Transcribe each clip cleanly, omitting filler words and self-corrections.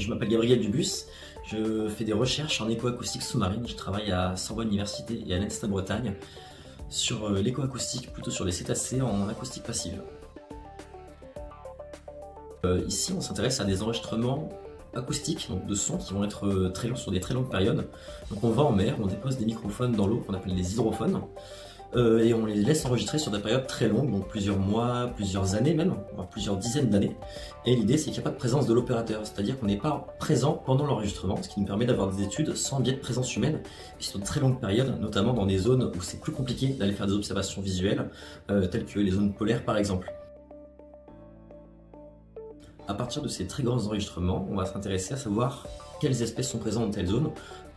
je m'appelle Gabriel Dubus, je fais des recherches en écoacoustique sous-marine, je travaille à Sorbonne Université et à l'ENSTA Bretagne sur l'écoacoustique, plutôt sur les cétacés en acoustique passive. Ici on s'intéresse à des enregistrements acoustiques, donc de sons qui vont être très longs sur des très longues périodes. Donc on va en mer, on dépose des microphones dans l'eau qu'on appelle des hydrophones. Et on les laisse enregistrer sur des périodes très longues, donc plusieurs mois, plusieurs années même, voire plusieurs dizaines d'années. Et l'idée c'est qu'il n'y a pas de présence de l'opérateur, c'est-à-dire qu'on n'est pas présent pendant l'enregistrement, ce qui nous permet d'avoir des études sans biais de présence humaine, et sur de très longues périodes, notamment dans des zones où c'est plus compliqué d'aller faire des observations visuelles, telles que les zones polaires par exemple. À partir de ces très grands enregistrements, on va s'intéresser à savoir quelles espèces sont présentes dans telle zone.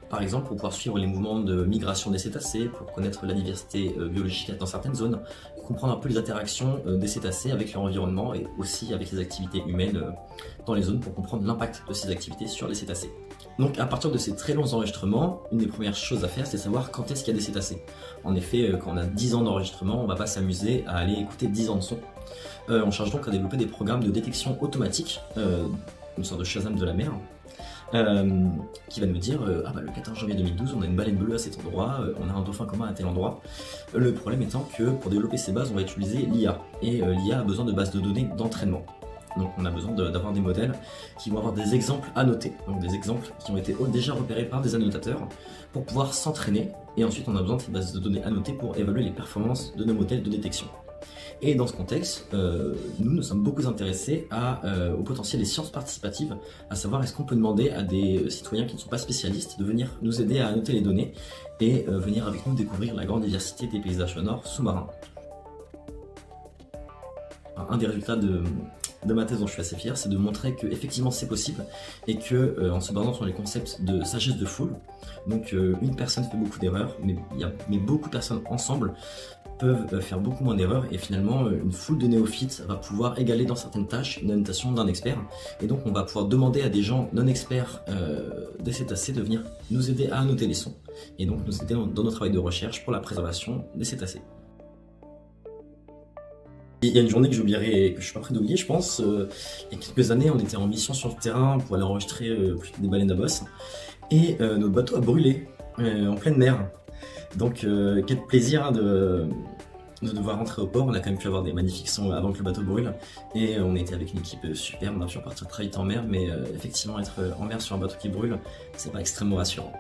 Par exemple, pour pouvoir suivre les mouvements de migration des cétacés, pour connaître la diversité biologique dans certaines zones, et comprendre un peu les interactions des cétacés avec leur environnement et aussi avec les activités humaines dans les zones pour comprendre l'impact de ces activités sur les cétacés. Donc à partir de ces très longs enregistrements, une des premières choses à faire, c'est savoir quand est-ce qu'il y a des cétacés. En effet, quand on a 10 ans d'enregistrement, on ne va pas s'amuser à aller écouter 10 ans de son. On cherche donc à développer des programmes de détection automatique, une sorte de Shazam de la mer, qui va nous dire ah bah le 14 janvier 2012 on a une baleine bleue à cet endroit, on a un dauphin commun à tel endroit. Le problème étant que pour développer ces bases on va utiliser l'IA, et l'IA a besoin de bases de données d'entraînement. Donc on a besoin d'avoir des modèles qui vont avoir des exemples annotés, donc des exemples qui ont été déjà repérés par des annotateurs pour pouvoir s'entraîner, et ensuite on a besoin de ces bases de données annotées pour évaluer les performances de nos modèles de détection. Et dans ce contexte, nous sommes beaucoup intéressés au potentiel des sciences participatives, à savoir est-ce qu'on peut demander à des citoyens qui ne sont pas spécialistes de venir nous aider à annoter les données et venir avec nous découvrir la grande diversité des paysages sonores sous-marins. Un des résultats de ma thèse dont je suis assez fier, c'est de montrer que effectivement c'est possible et que en se basant sur les concepts de sagesse de foule, donc une personne fait beaucoup d'erreurs, mais beaucoup de personnes ensemble peuvent faire beaucoup moins d'erreurs, et finalement une foule de néophytes va pouvoir égaler dans certaines tâches une annotation d'un expert, et donc on va pouvoir demander à des gens non experts des cétacés de venir nous aider à annoter les sons, et donc nous aider dans notre travail de recherche pour la préservation des cétacés. Il y a une journée que j'oublierai, que je suis pas prêt d'oublier, je pense. Il y a quelques années, on était en mission sur le terrain pour aller enregistrer des baleines à bosse, et notre bateau a brûlé en pleine mer. Donc quel plaisir de devoir rentrer au port. On a quand même pu avoir des magnifiques sons avant que le bateau brûle, et on était avec une équipe super, on a pu partir très vite en mer, mais effectivement être en mer sur un bateau qui brûle, c'est pas extrêmement rassurant.